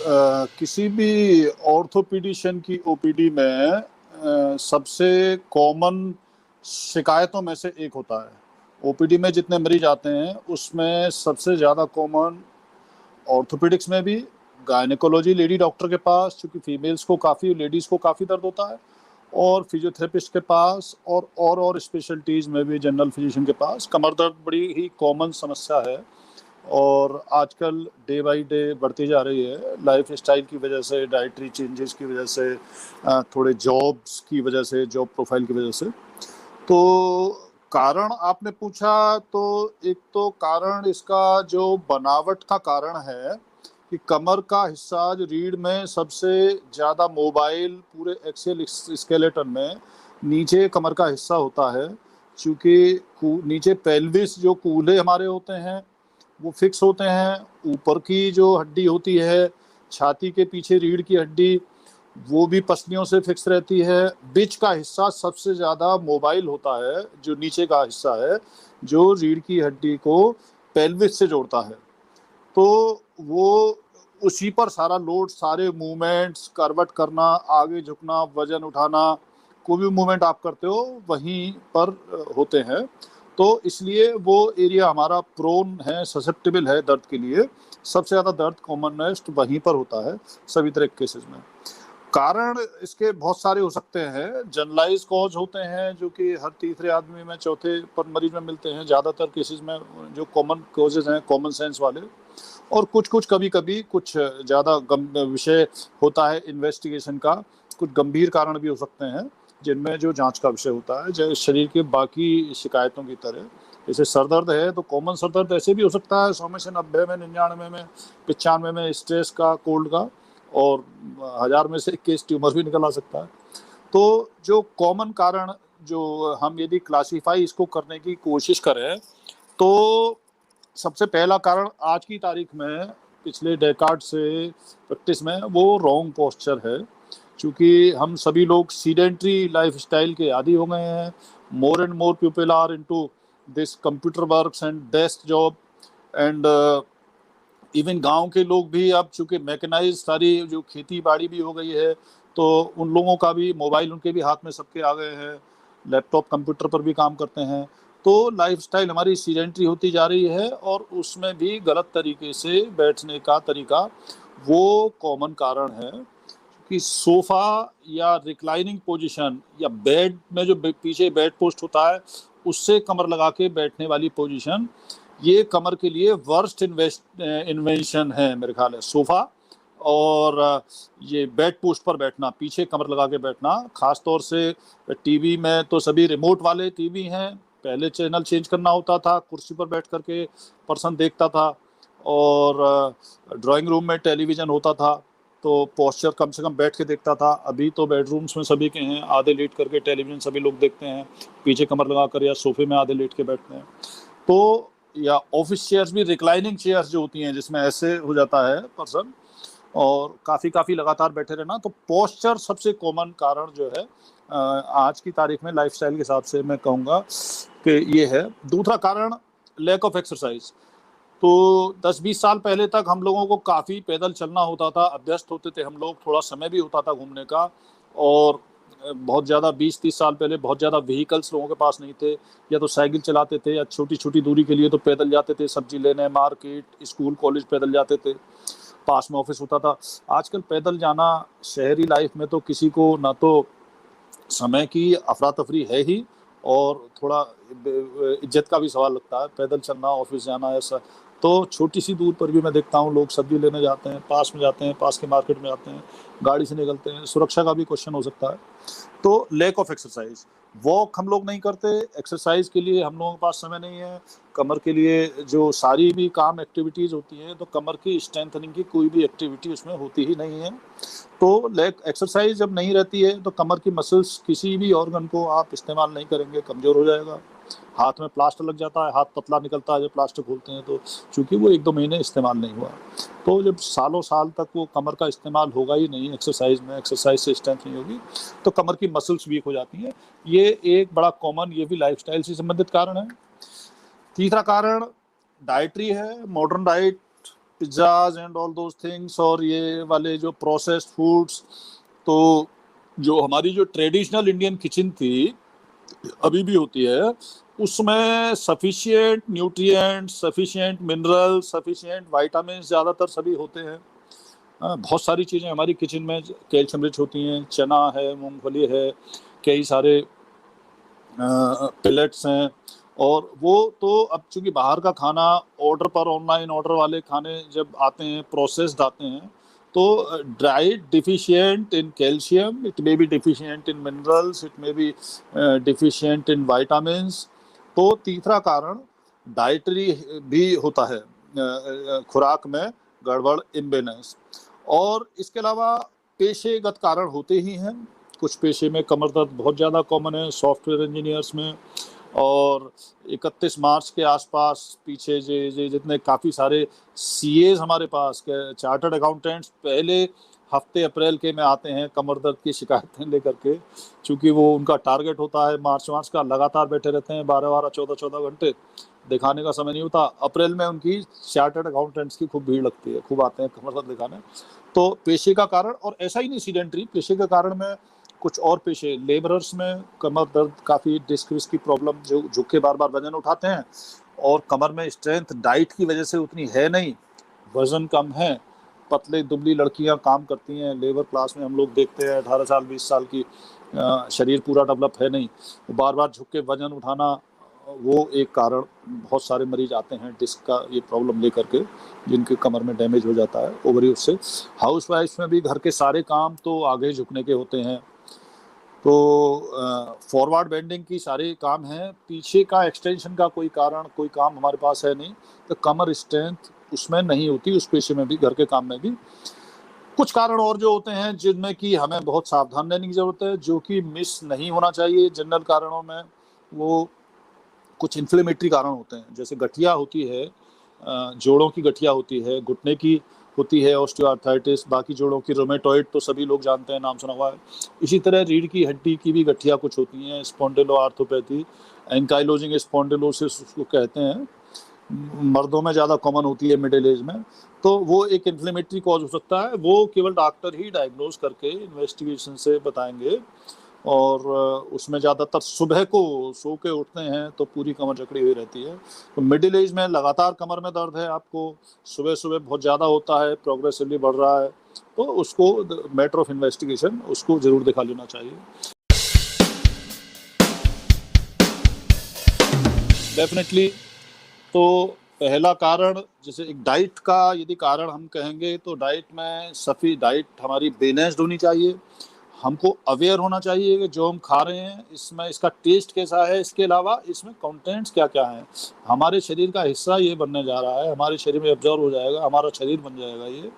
किसी भी ऑर्थोपीडिशियन की ओपीडी में सबसे कॉमन शिकायतों में से एक होता है। ओपीडी में जितने मरीज आते हैं उसमें सबसे ज़्यादा कॉमन ऑर्थोपेडिक्स में भी, गायनेकोलॉजी लेडी डॉक्टर के पास, क्योंकि फीमेल्स को काफ़ी, लेडीज़ को काफ़ी दर्द होता है, और फिजियोथेरेपिस्ट के पास, और स्पेशलिटीज़ में भी जनरल फिजिशियन के पास कमर दर्द बड़ी ही कॉमन समस्या है। और आजकल डे बाय डे बढ़ती जा रही है, लाइफ स्टाइल की वजह से, डाइटरी चेंजेस की वजह से, थोड़े जॉब्स की वजह से, जॉब प्रोफाइल की वजह से। तो कारण आपने पूछा, तो एक तो कारण इसका जो बनावट का कारण है कि कमर का हिस्सा जो रीढ़ में सबसे ज़्यादा मोबाइल पूरे एक्सियल स्केलेटन में नीचे कमर का हिस्सा होता है, क्योंकि नीचे पेल्विस जो कूल्हे हमारे होते हैं वो फिक्स होते हैं। ऊपर की जो हड्डी होती है, छाती के पीछे रीढ़ की हड्डी, वो भी पसलियों से फिक्स रहती है। बीच का हिस्सा सबसे ज़्यादा मोबाइल होता है, जो नीचे का हिस्सा है, जो रीढ़ की हड्डी को पेल्विस से जोड़ता है। तो वो उसी पर सारा लोड, सारे मूवमेंट्स, करवट करना, आगे झुकना, वजन उठाना, कोई भी मूवमेंट आप करते हो वहीं पर होते हैं। तो इसलिए वो एरिया हमारा प्रोन है, ससेप्टेबल है दर्द के लिए। सबसे ज़्यादा दर्द कॉमनेस्ट वहीं पर होता है सभी तरह के केसेस में। कारण इसके बहुत सारे हो सकते हैं। जनरलाइज कॉज होते हैं जो कि हर तीसरे आदमी में, चौथे पर मरीज में मिलते हैं ज़्यादातर केसेस में, जो कॉमन कॉजेज हैं, कॉमन सेंस वाले। और कुछ कभी कभी कुछ ज़्यादा विषय होता है इन्वेस्टिगेशन का, कुछ गंभीर कारण भी हो सकते हैं जिनमें जो जांच का विषय होता है, जैसे शरीर के बाकी शिकायतों की तरह। जैसे सर दर्द है तो कॉमन सर दर्द ऐसे भी हो सकता है 100 में से 90 में, 99 में, 95 में स्ट्रेस का, कोल्ड का, और 1000 में से 1 केस ट्यूमर भी निकल आ सकता है। तो जो कॉमन कारण, जो हम यदि क्लासीफाई इसको करने की कोशिश करें, तो सबसे पहला कारण आज की तारीख में, पिछले डेकाड से प्रैक्टिस में, वो रॉन्ग पोस्चर है। क्योंकि हम सभी लोग सीडेंट्री लाइफ स्टाइल के आदी हो गए हैं। More and more people are into this computer works and desk job, and even गांव के लोग भी अब, चूँकि मैकेनाइज सारी जो खेती बाड़ी भी हो गई है, तो उन लोगों का भी मोबाइल उनके भी हाथ में सबके आ गए हैं, लैपटॉप कंप्यूटर पर भी काम करते हैं। तो लाइफस्टाइल हमारी सीडेंट्री होती जा रही है, और उसमें भी गलत तरीके से बैठने का तरीका वो कॉमन कारण है। कि सोफ़ा या रिक्लाइनिंग पोजीशन या बेड में जो पीछे बेड पोस्ट होता है उससे कमर लगा के बैठने वाली पोजीशन, ये कमर के लिए वर्स्ट इन्वेंशन है मेरे ख्याल है। सोफ़ा और ये बेड पोस्ट पर बैठना, पीछे कमर लगा के बैठना, ख़ास तौर से टीवी में तो सभी रिमोट वाले टीवी हैं। पहले चैनल चेंज करना होता था, कुर्सी पर बैठ करके पर्सन देखता था, और ड्राइंग रूम में टेलीविज़न होता था तो पोस्चर कम से कम बैठ के देखता था। अभी तो बेडरूम्स में सभी के हैं, आधे लेट करके टेलीविज़न सभी लोग देखते हैं, पीछे कमर लगा कर, या सोफे में आधे लेट के बैठते हैं। तो या ऑफिस चेयर्स भी, रिक्लाइनिंग चेयर्स जो होती हैं जिसमें ऐसे हो जाता है पर्सन, और काफ़ी लगातार बैठे रहना। तो पोस्चर सबसे कॉमन कारण जो है आज की तारीख में लाइफस्टाइल के हिसाब से मैं कहूँगा कि ये है। दूसरा कारण लैक ऑफ एक्सरसाइज। तो 10-20 साल पहले तक हम लोगों को काफ़ी पैदल चलना होता था, अभ्यस्त होते थे हम लोग, थोड़ा समय भी होता था घूमने का, और बहुत ज़्यादा 20-30 साल पहले बहुत ज़्यादा व्हीकल्स लोगों के पास नहीं थे, या तो साइकिल चलाते थे, या छोटी छोटी दूरी के लिए तो पैदल जाते थे, सब्जी लेने, मार्केट, स्कूल, कॉलेज पैदल जाते थे, पास में ऑफिस होता था। आजकल पैदल जाना शहरी लाइफ में तो किसी को ना तो समय की अफरा तफरी है ही, और थोड़ा इज्जत का भी सवाल लगता है पैदल चलना, ऑफिस जाना ऐसा। तो छोटी सी दूर पर भी मैं देखता हूँ लोग सब्जी लेने जाते हैं, पास में जाते हैं, पास के मार्केट में जाते हैं, गाड़ी से निकलते हैं। सुरक्षा का भी क्वेश्चन हो सकता है। तो लैक ऑफ एक्सरसाइज, वॉक हम लोग नहीं करते, एक्सरसाइज के लिए हम लोगों के पास समय नहीं है। कमर के लिए जो सारी भी काम एक्टिविटीज़ होती हैं, तो कमर की स्ट्रेंथनिंग की कोई भी एक्टिविटी उसमें होती ही नहीं है। तो लेग एक्सरसाइज जब नहीं रहती है तो कमर की मसल्स, किसी भी ऑर्गन को आप इस्तेमाल नहीं करेंगे, कमज़ोर हो जाएगा। हाथ में प्लास्टर लग जाता है, हाथ पतला निकलता है जब प्लास्टर खोलते हैं, तो चूँकि वो 1-2 महीने इस्तेमाल नहीं हुआ, तो जब सालों साल तक वो कमर का इस्तेमाल होगा ही नहीं एक्सरसाइज में, एक्सरसाइज से स्ट्रेंथ नहीं होगी, तो कमर की मसल्स वीक हो जाती हैं। ये एक बड़ा कॉमन, ये भी लाइफस्टाइल से संबंधित कारण है। तीसरा कारण डाइटरी है। Modern diet pizzas and all those things और ये वाले जो प्रोसेस्ड फूड्स, तो जो हमारी जो ट्रेडिशनल इंडियन किचन थी, अभी भी होती है, उसमें sufficient nutrient, sufficient mineral, sufficient vitamin ज़्यादातर सभी होते हैं। बहुत सारी चीज़ें हमारी किचन में कैल्शियम रिच होती हैं, चना है, मूंगफली है, कई सारे पिलेट्स हैं। और वो तो अब चूंकि बाहर का खाना ऑर्डर पर, ऑनलाइन ऑर्डर वाले खाने जब आते हैं, प्रोसेस्ड आते हैं, तो diet deficient in calcium, it may be deficient in minerals, it may be deficient in vitamins. तो तीसरा कारण डाइटरी भी होता है, खुराक में गड़बड़, इम्बेलेंस। और इसके अलावा पेशेगत कारण होते ही हैं। कुछ पेशे में कमर दर्द बहुत ज़्यादा कॉमन है, सॉफ्टवेयर इंजीनियर्स में। और 31 मार्च के आसपास पीछे जितने काफ़ी सारे सीएज हमारे पास के चार्टर्ड अकाउंटेंट्स पहले हफ्ते अप्रैल के में आते हैं कमर दर्द की शिकायतें लेकर के, चूँकि वो उनका टारगेट होता है मार्च का, लगातार बैठे रहते हैं 12 14 घंटे, दिखाने का समय नहीं होता। अप्रैल में उनकी चार्टर्ड अकाउंटेंट्स की खूब भीड़ लगती है, खूब आते हैं कमर दर्द दिखाने। तो पेशे का कारण, और ऐसा ही नहीं सीडेंट्री पेशे का कारण में कुछ और पेशे, लेबरर्स में कमर दर्द, काफ़ी डिस्क विस्क की प्रॉब्लम, जो झुक के बार बार वजन उठाते हैं और कमर में स्ट्रेंथ डाइट की वजह से उतनी है नहीं, वजन कम है, पतले दुबली लड़कियां काम करती हैं, लेबर क्लास में हम लोग देखते हैं 18 साल 20 साल की, शरीर पूरा डेवलप है नहीं, बार बार झुक के वजन उठाना, वो एक कारण। बहुत सारे मरीज आते हैं डिस्क का ये प्रॉब्लम लेकर के, जिनके कमर में डैमेज हो जाता है ओवरयूज से। हाउस वाइफ में भी घर के सारे काम तो आगे झुकने के होते हैं, तो फॉरवर्ड बेंडिंग की सारे काम हैं, पीछे का एक्सटेंशन का कोई कारण, कोई काम हमारे पास है नहीं, तो कमर स्ट्रेंथ उसमें नहीं होती, उस पेशे में भी, घर के काम में भी। कुछ कारण और जो होते हैं जिनमें कि हमें बहुत सावधान रहने की ज़रूरत है, जो कि मिस नहीं होना चाहिए जनरल कारणों में। वो कुछ इन्फ्लेमेटरी कारण होते हैं, जैसे गठिया होती है, जोड़ों की गठिया होती है, घुटने की होती है ऑस्टियोआर्थराइटिस, बाकी जोड़ों की रोमेटॉइड तो सभी लोग जानते हैं, नाम सुना हुआ है। इसी तरह रीढ़ की हड्डी की भी गठिया कुछ होती हैं, स्पॉन्डिलोआर्थोपैथी, एंकाइलोजिंग स्पॉन्डिलोसिस उसको कहते हैं, मर्दों में ज़्यादा कॉमन होती है मिडिल एज में। तो वो एक इन्फ्लेमेटरी कॉज हो सकता है, वो केवल डॉक्टर ही डायग्नोज करके इन्वेस्टिगेशन से बताएंगे। और उसमें ज़्यादातर सुबह को सो के उठते हैं तो पूरी कमर जकड़ी हुई रहती है। तो मिडिल एज में लगातार कमर में दर्द है आपको, सुबह सुबह बहुत ज़्यादा होता है, प्रोग्रेसिवली बढ़ रहा है, तो उसको मैटर ऑफ इन्वेस्टिगेशन उसको ज़रूर दिखा लेना चाहिए। डेफिनेटली। तो पहला कारण, जैसे एक डाइट का यदि कारण हम कहेंगे, तो डाइट में सफ़ी डाइट हमारी बैलेंस्ड होनी चाहिए। हमको अवेयर होना चाहिए कि जो हम खा रहे हैं इसमें इसका टेस्ट कैसा है, इसके अलावा इसमें कंटेंट्स क्या क्या हैं, हमारे शरीर का हिस्सा ये बनने जा रहा है, हमारे शरीर में एब्जॉर्ब हो जाएगा, हमारा शरीर बन जाएगा ये।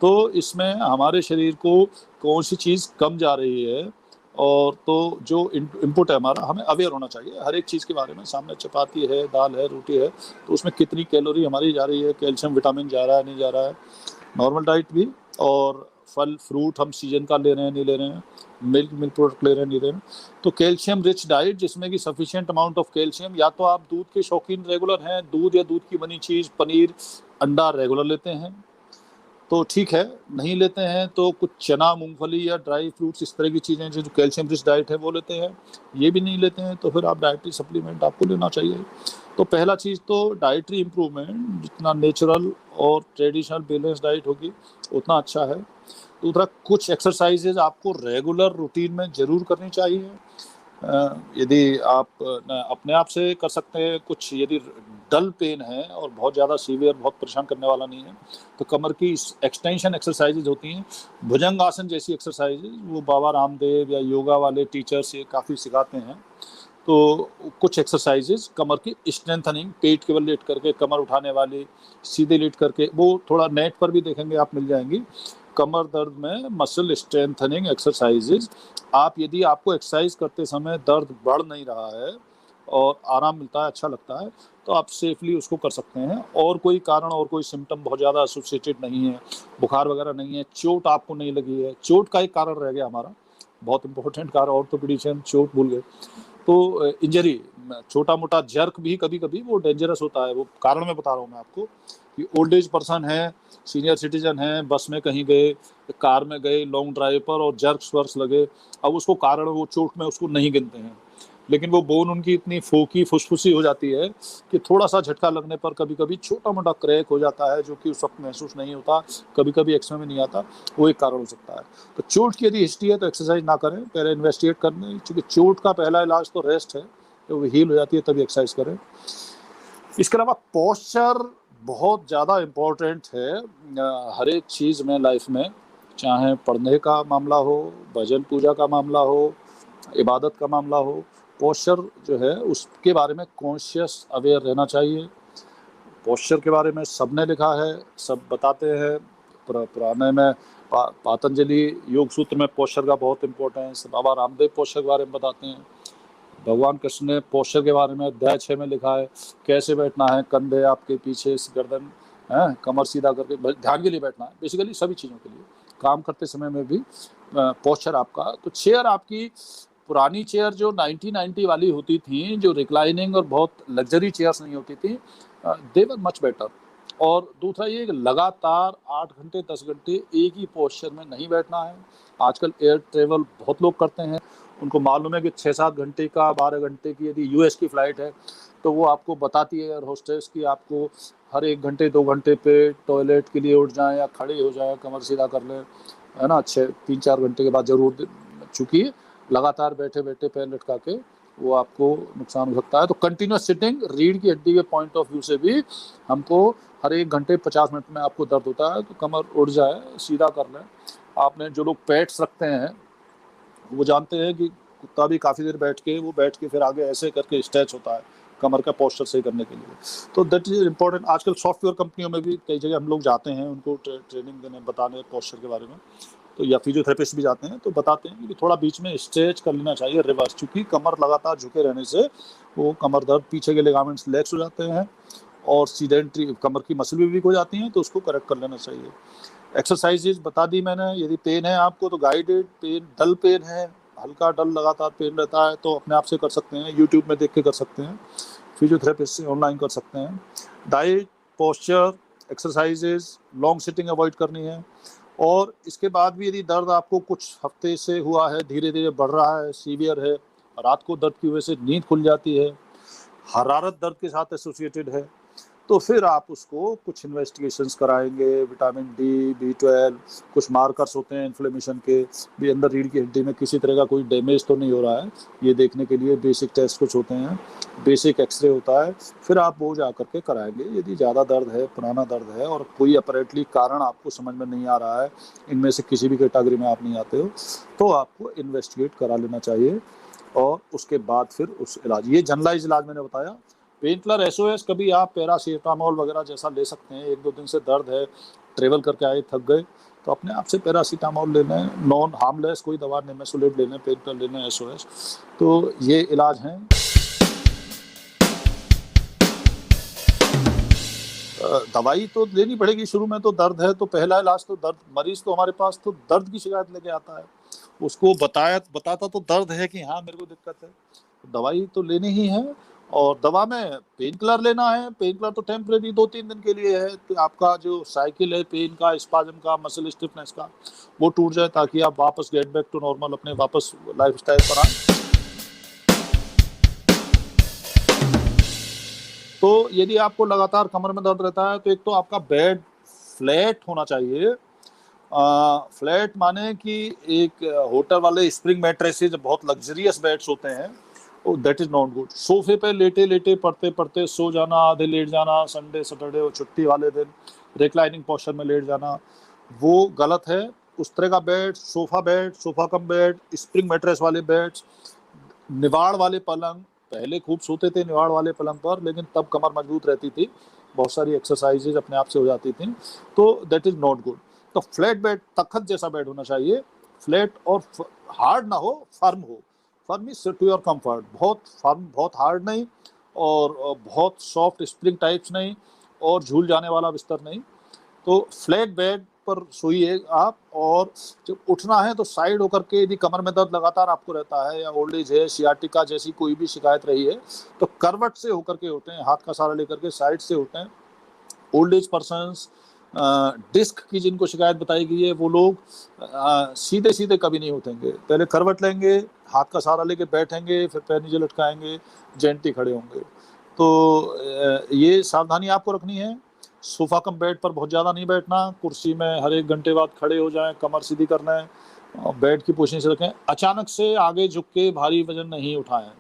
तो इसमें हमारे शरीर को कौन सी चीज़ कम जा रही है, और तो जो इनपुट है हमारा, हमें अवेयर होना चाहिए हर एक चीज़ के बारे में। सामने चपाती है, दाल है, रोटी है, तो उसमें कितनी कैलोरी हमारी जा रही है, कैल्शियम विटामिन जा रहा है, नहीं जा रहा है, नॉर्मल डाइट भी। और फल फ्रूट हम सीजन का ले रहे हैं, नहीं ले रहे हैं, मिल्क प्रोडक्ट ले रहे हैं, नहीं ले रहे हैं। तो कैल्शियम रिच डाइट जिसमें कि सफिशिएंट अमाउंट ऑफ कैल्शियम, या तो आप दूध के शौकीन रेगुलर हैं, दूध या दूध की बनी चीज़, पनीर, अंडा रेगुलर लेते हैं तो ठीक है, नहीं लेते हैं तो कुछ चना, मूंगफली या ड्राई फ्रूट्स, इस तरह की चीज़ें जो कैल्शियम रिच डाइट है वो लेते हैं। ये भी नहीं लेते हैं तो फिर आप डाइटरी सप्लीमेंट आपको लेना चाहिए। तो पहला चीज़ तो डाइटरी इम्प्रूवमेंट, जितना नेचुरल और ट्रेडिशनल बैलेंस डाइट होगी उतना अच्छा है। दूसरा, कुछ एक्सरसाइजेज आपको रेगुलर रूटीन में ज़रूर करनी चाहिए। यदि आप अपने आप से कर सकते हैं, कुछ यदि डल पेन है और बहुत ज़्यादा सीवियर, बहुत परेशान करने वाला नहीं है, तो कमर की एक्सटेंशन एक्सरसाइजेज होती हैं, भुजंग आसन जैसी एक्सरसाइजेज, वो बाबा रामदेव या योगा वाले टीचर्स ये काफ़ी सिखाते हैं। तो कुछ एक्सरसाइजेज कमर की स्ट्रेंथनिंग, पेट के बल लेट करके कमर उठाने वाली, सीधे लेट करके, वो थोड़ा नेट पर भी देखेंगे आप, मिल जाएंगी, कमर दर्द में मसल स्ट्रेंथनिंग एक्सरसाइजेज। आप यदि आपको एक्सरसाइज करते समय दर्द बढ़ नहीं रहा है और आराम मिलता है, अच्छा लगता है, तो आप सेफली उसको कर सकते हैं। और कोई कारण और कोई सिम्टम बहुत ज़्यादा एसोसिएटेड नहीं है, बुखार वगैरह नहीं है, चोट आपको नहीं लगी है, चोट का एक कारण रह गया हमारा, बहुत इंपॉर्टेंट कारण, ऑर्थोपेडिशियन चोट भूल गए, तो इंजरी, छोटा मोटा जर्क भी कभी कभी वो डेंजरस होता है। वो कारण मैं बता रहा हूँ मैं आपको कि ओल्ड एज पर्सन है, सीनियर सिटीजन है, बस में कहीं गए, कार में गए लॉन्ग ड्राइव पर और जर्क्स वर्क्स लगे, अब उसको कारण वो चोट में उसको नहीं गिनते हैं, लेकिन वो बोन उनकी इतनी फोकी फुसफुसी हो जाती है कि थोड़ा सा झटका लगने पर कभी कभी छोटा मोटा क्रैक हो जाता है, जो कि उस वक्त महसूस नहीं होता, कभी कभी एक्सरे में नहीं आता, वो एक कारण हो सकता है। तो चोट की यदि हिस्ट्री है तो एक्सरसाइज ना करें, पहले इन्वेस्टिगेट करने, क्योंकि चोट का पहला इलाज तो रेस्ट है, तो वो हील हो जाती है तभी एक्सरसाइज करें। इसके अलावा पोस्चर बहुत ज़्यादा इम्पोर्टेंट है हर एक चीज़ में लाइफ में, चाहे पढ़ने का मामला हो, भजन पूजा का मामला हो, इबादत का मामला हो, पोस्चर जो है उसके बारे में कॉन्शियस अवेयर रहना चाहिए। पोस्चर के बारे में सबने लिखा है, सब बताते हैं, पुराने में पातंजलि योग सूत्र में पोस्चर का बहुत इम्पोर्टेंस, बाबा रामदेव पोस्चर के बारे में बताते हैं, भगवान कृष्ण ने पोस्चर के बारे में अध्याय 6 में लिखा है, कैसे बैठना है, कंधे आपके पीछे, गर्दन है, कमर सीधा करके, ध्यान के लिए बैठना है, बेसिकली सभी चीज़ों के लिए, काम करते समय में भी पोस्चर आपका। तो चेयर आपकी, पुरानी चेयर जो 1990 वाली होती थी, जो रिक्लाइनिंग और बहुत लग्जरी चेयर्स नहीं होती थी, दे वर मच बेटर। और दूसरा ये लगातार 8 घंटे 10 घंटे एक ही पोस्चर में नहीं बैठना है। आजकल एयर ट्रेवल बहुत लोग करते हैं, उनको मालूम है कि 6-7 घंटे का, 12 घंटे की यदि यूएस की फ़्लाइट है तो वो आपको बताती है एयर होस्टेस कि आपको हर 1 घंटे 2 घंटे पे टॉयलेट के लिए उठ जाएं या खड़े हो जाएं, कमर सीधा कर लें, है ना, 3-4 घंटे के बाद ज़रूर, चूँकि लगातार बैठे बैठे पैर लटका के वो आपको नुकसान हो सकता है। तो कंटिन्यूस सिटिंग रीढ़ की हड्डी के पॉइंट ऑफ व्यू से भी हमको हर 1 घंटे 50 मिनट में आपको दर्द होता है, तो कमर उठ जाए, सीधा कर लें। आपने जो लोग पैट्स रखते हैं वो जानते हैं कि कुत्ता भी काफ़ी देर बैठ के फिर आगे ऐसे करके स्ट्रेच होता है कमर का पोस्चर सही करने के लिए। तो दैट इज इम्पोर्टेंट। आजकल सॉफ्टवेयर कंपनियों में भी कई जगह हम लोग जाते हैं उनको ट्रेनिंग देने, बताने पोस्चर के बारे में, तो या फिजियोथेरेपिस्ट भी जाते हैं तो बताते हैं कि थोड़ा बीच में स्ट्रेच कर लेना चाहिए रिवर्स, क्योंकि कमर लगातार झुके रहने से वो कमर दर्द, पीछे के लिगामेंट्स लैक्स हो जाते हैं और सीडेंट्री कमर की मसल भी वीक हो जाती हैं, तो उसको करेक्ट कर लेना चाहिए। एक्सरसाइजेज बता दी मैंने। यदि पेन है आपको तो गाइडेड पेन, डल पेन है, हल्का डल लगातार पेन रहता है तो अपने आप से कर सकते हैं, यूट्यूब में देख के कर सकते हैं, फिजियोथेरेपिस्ट से ऑनलाइन कर सकते हैं। Diet, posture, exercises, long sitting avoid करनी है। और इसके बाद भी यदि दर्द आपको कुछ हफ्ते से हुआ है, धीरे धीरे बढ़ रहा है, सीवियर है, रात को दर्द की वजह से नींद खुल जाती है, हरारत दर्द के साथ एसोसिएटेड है, तो फिर आप उसको कुछ इन्वेस्टिगेशंस कराएंगे, विटामिन डी, B12, कुछ मार्कर्स होते हैं इन्फ्लेमेशन के भी, अंदर रीढ़ की हड्डी में किसी तरह का कोई डैमेज तो नहीं हो रहा है, ये देखने के लिए बेसिक टेस्ट कुछ होते हैं, बेसिक एक्सरे होता है, फिर आप वो जा करके कराएंगे। यदि ज़्यादा दर्द है, पुराना दर्द है और कोई अपरेंटली कारण आपको समझ में नहीं आ रहा है, इनमें से किसी भी कैटेगरी में आप नहीं आते हो, तो आपको इन्वेस्टिगेट करा लेना चाहिए और उसके बाद फिर उस इलाज, ये जनरलाइज इलाज मैंने बताया। पेन किलर एसओएस कभी आप पैरासीटामोल वगैरह जैसा ले सकते हैं, 1-2 दिन से दर्द है, ट्रेवल करके आए, थक गए, तो अपने आप से पैरासीटामोल ले लें, नॉन हार्मलेस कोई दवा निमेसुलिन ले लें, पेन किलर ले लें एसओएस, तो ये इलाज हैं। दवाई तो लेनी पड़ेगी, शुरू में तो दर्द है तो पहला इलाज तो दर्द, मरीज तो हमारे पास तो दर्द की शिकायत लेके आता है, उसको बताता तो दर्द है कि हाँ मेरे को दिक्कत है, तो दवाई तो लेनी ही है। और दवा में पेन किलर लेना है, पेन किलर तो टेम्परेरी 2-3 दिन के लिए है, तो आपका जो साइकिल है पेन का, स्पाज्म का, मसल स्टिफनेस का, वो टूट जाए ताकि आप वापस गेट बैक टू नॉर्मल अपने वापस लाइफ स्टाइल पर आए। तो यदि आपको लगातार कमर में दर्द रहता है तो एक तो आपका बेड फ्लैट होना चाहिए। फ्लैट माने कि एक होटल वाले स्प्रिंग मैट्रेसेस बहुत लग्जरियस बेड्स होते हैं, दैट इज नॉट गुड। सोफे पे लेटे लेटे पढ़ते पढ़ते सो जाना, आधे लेट जाना, संडे सैटरडे और छुट्टी वाले दिन रिक्लाइनिंग पोस्चर में लेट जाना, वो गलत है। उस तरह का bed, sofa cum bed, spring mattress वाले बेड्स, निवाड़ वाले पलंग, पहले खूब सोते थे निवाड़ वाले पलंग पर, लेकिन तब कमर मजबूत रहती थी, बहुत सारी एक्सरसाइजेज अपने आप से हो जाती थी, तो दैट इज नॉट गुड। तो फ्लैट बेड, तखत जैसा बेड होना चाहिए, फ्लैट और हार्ड ना हो, फर्म हो। Firm is to your comfort, बहुत फर्म, बहुत हार्ड नहीं और बहुत सॉफ्ट स्प्रिंग टाइप्स नहीं और झूल जाने वाला बिस्तर नहीं। तो फ्लैट बेड पर सोइए आप, और जब उठना है तो साइड होकर के, यदि कमर में दर्द लगातार आपको रहता है या ओल्ड एज है, सियाटिका जैसी कोई भी शिकायत रही है, तो करवट से होकर के उठें, हाथ का सहारा लेकर के साइड से उठें। ओल्ड एज पर्सन्स, डिस्क की जिनको शिकायत बताई गई है, वो लोग सीधे सीधे कभी नहीं उठेंगे, पहले करवट लेंगे, हाथ का सहारा लेके बैठेंगे, फिर पैर नीचे लटकाएंगे, जेंटली खड़े होंगे। तो ये सावधानी आपको रखनी है। सोफा कम बेड पर बहुत ज़्यादा नहीं बैठना, कुर्सी में हर 1 घंटे बाद खड़े हो जाएं, कमर सीधी करना है, बेड की पोजीशन से रखें। अचानक से आगे झुक के भारी वजन नहीं उठाएं।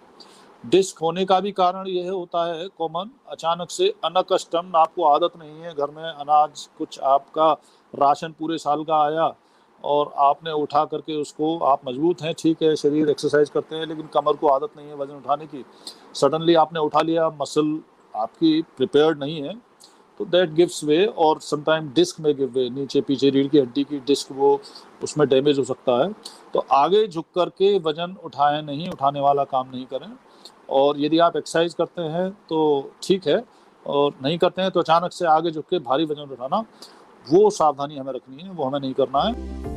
डिस्क होने का भी कारण यह होता है कॉमन, अचानक से अनकस्टम, आपको आदत नहीं है, घर में अनाज कुछ आपका राशन पूरे साल का आया और आपने उठा करके उसको, आप मजबूत हैं, ठीक है, शरीर एक्सरसाइज करते हैं, लेकिन कमर को आदत नहीं है वजन उठाने की, सडनली आपने उठा लिया, मसल आपकी प्रिपेयर्ड नहीं है, तो दैट गिव्स वे, और समटाइम डिस्क में गिव वे, नीचे पीछे रीढ़ की हड्डी की डिस्क, वो उसमें डैमेज हो सकता है। तो आगे झुक करके वजन उठाएं नहीं, उठाने वाला काम नहीं करें। और यदि आप एक्सरसाइज करते हैं तो ठीक है, और नहीं करते हैं तो अचानक से आगे झुक के भारी वजन उठाना, वो सावधानी हमें रखनी है, वो हमें नहीं करना है।